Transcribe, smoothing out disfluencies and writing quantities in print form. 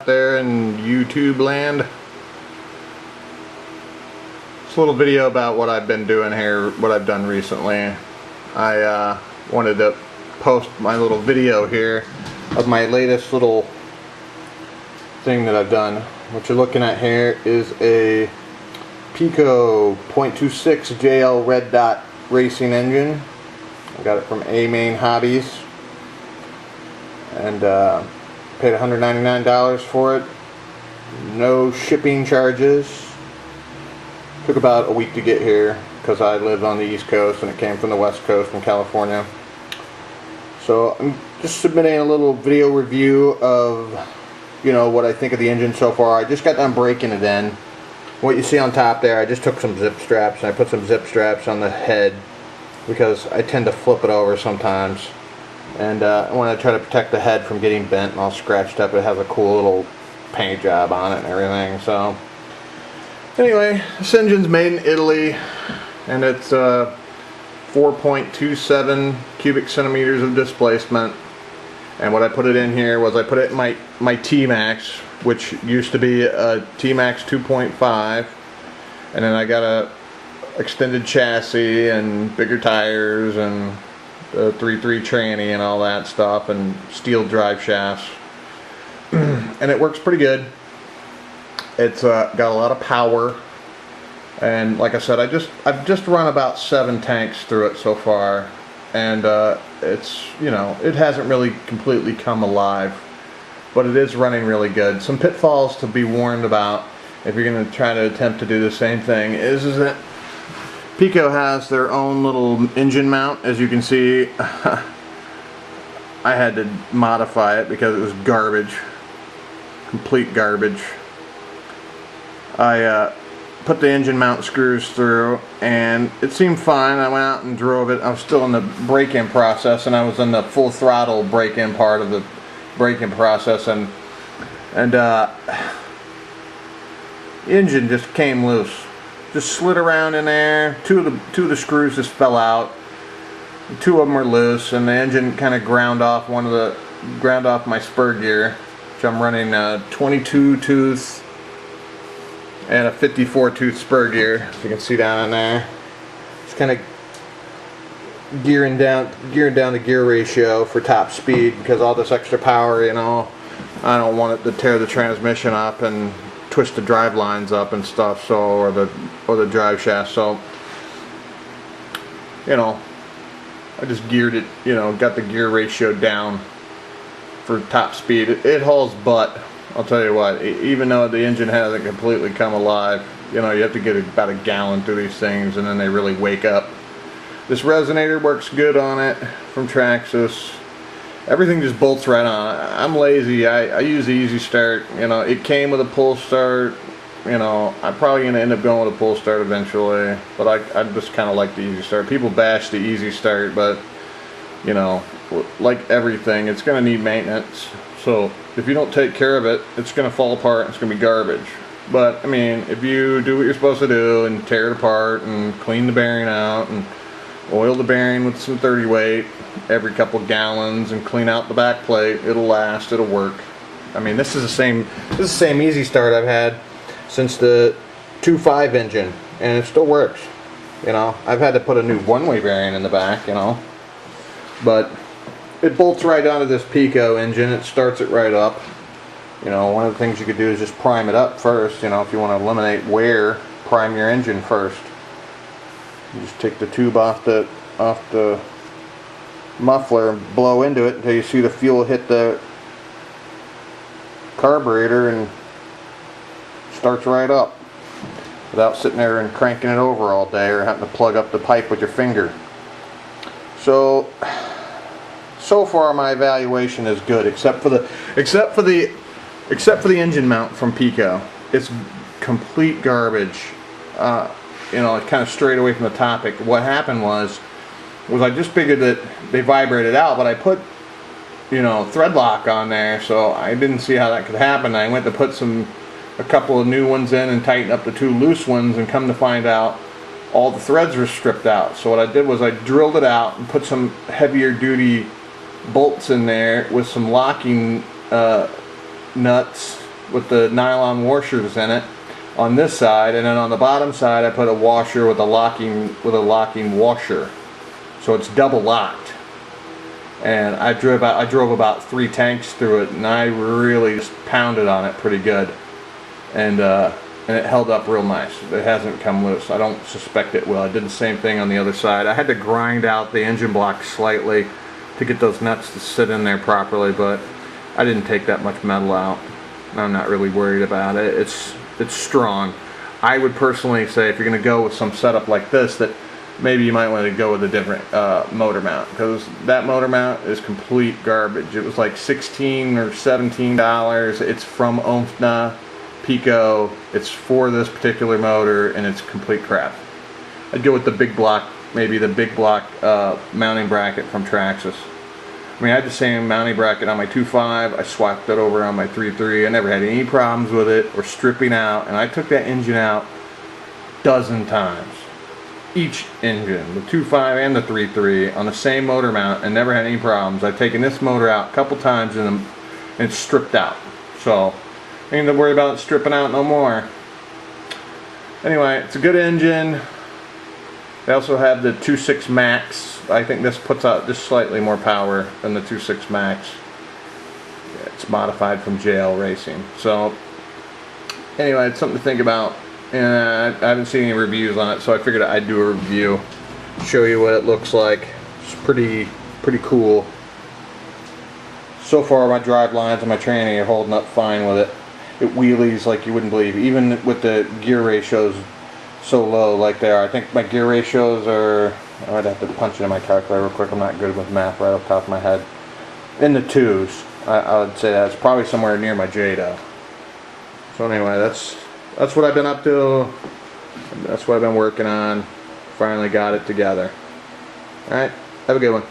There in YouTube land. This little video about what I've been doing here, what I've done recently. I wanted to post my little video here of my latest little thing that I've done. What you're looking at here is a Picco .26 JL Red Dot racing engine. I got it from A Main Hobbies and paid $199 for it. No shipping charges. Took about a week to get here because I lived on the East Coast and it came from the West Coast from California. So I'm just submitting a little video review of, what I think of the engine so far. I just got done breaking it in. What you see on top there, I just took some zip straps and I put some zip straps on the head because I tend to flip it over sometimes. And I want to try to protect the head from getting bent and all scratched up. It has a cool little paint job on it and everything. So anyway, this engine's made in Italy and it's 4.27 cubic centimeters of displacement. And what I put it in here was I put it in my T-Maxx, which used to be a T-Maxx 2.5, and then I got a extended chassis and bigger tires and a 3.3 tranny and all that stuff and steel drive shafts. And it works pretty good. It's got a lot of power, and like I said, I've just run about 7 tanks through it so far, and it's it hasn't really completely come alive, but it is running really good. Some pitfalls to be warned about if you're going to try to attempt to do the same thing is that Picco has their own little engine mount. As you can see, I had to modify it because it was garbage, complete garbage. I put the engine mount screws through and it seemed fine. I went out and drove it. I was still in the break-in process, and I was in the full throttle break-in part of the break-in process, and the engine just came loose. Just slid around in there. Two of the screws just fell out. 2 of them were loose, and the engine kind of ground off my spur gear, which I'm running a 22 tooth and a 54 tooth spur gear. If you can see down in there, it's kind of gearing down the gear ratio for top speed because all this extra power, I don't want it to tear the transmission up and twist the drive lines up and stuff, so or the drive shaft. So I just geared it, got the gear ratio down for top speed. It hauls butt, I'll tell you what. Even though the engine hasn't completely come alive, you have to get about a gallon through these things and then they really wake up. This resonator works good on it from Traxxas. Everything just bolts right on. I'm lazy. I use the Easy Start. It came with a pull start. I'm probably going to end up going with a pull start eventually, but I just kind of like the Easy Start. People bash the Easy Start, but like everything, it's going to need maintenance. So if you don't take care of it, it's going to fall apart and it's going to be garbage. But I mean, if you do what you're supposed to do and tear it apart and clean the bearing out and oil the bearing with some 30 weight every couple gallons and clean out the back plate, it'll last, it'll work. I mean, this is the same Easy Start I've had since the 2.5 engine, and it still works. I've had to put a new one-way bearing in the back, but it bolts right onto this Picco engine. It starts it right up. One of the things you could do is just prime it up first. If you want to eliminate wear, prime your engine first. You just take the tube off the muffler and blow into it until you see the fuel hit the carburetor, and starts right up without sitting there and cranking it over all day or having to plug up the pipe with your finger. So far my evaluation is good, except for the engine mount from Picco. It's complete garbage. It kind of strayed away from the topic. What happened was I just figured that they vibrated out, but I put thread lock on there, so I didn't see how that could happen. I went to put a couple of new ones in and tighten up the 2 loose ones, and come to find out all the threads were stripped out. So what I did was I drilled it out and put some heavier duty bolts in there with some locking nuts with the nylon washers in it on this side, and then on the bottom side I put a washer with a locking washer, so it's double locked. And I drove about 3 tanks through it, and I really just pounded on it pretty good, and it held up real nice. It hasn't come loose. I don't suspect it will. I did the same thing on the other side. I had to grind out the engine block slightly to get those nuts to sit in there properly, but I didn't take that much metal out. I'm not really worried about it. It's strong. I would personally say if you're going to go with some setup like this, that maybe you might want to go with a different motor mount, because that motor mount is complete garbage. It was like $16 or $17. It's from Ofna Picco. It's for this particular motor, and it's complete crap. I'd go with the big block, maybe the big block mounting bracket from Traxxas. I mean, I had the same mounting bracket on my 2.5. I swapped it over on my 3.3. I never had any problems with it or stripping out, and I took that engine out a dozen times. Each engine, the 2.5 and the 3.3, on the same motor mount, and never had any problems. I've taken this motor out a couple times and it's stripped out. So, I ain't to worry about it stripping out no more. Anyway, it's a good engine. They also have the 2.6 Max. I think this puts out just slightly more power than the 2.6 Max. It's modified from JL Racing. So, anyway, it's something to think about. And I haven't seen any reviews on it, so I figured I'd do a review, show you what it looks like. It's pretty cool. So far, my drive lines and my tranny are holding up fine with it. It wheelies like you wouldn't believe, even with the gear ratios so low like they are. I think my gear ratios are, I'd have to punch it in my calculator real quick. I'm not good with math right off the top of my head. In the 2s, I would say that's probably somewhere near my J-Do. So anyway, that's what I've been up to. That's what I've been working on. Finally got it together. Alright, have a good one.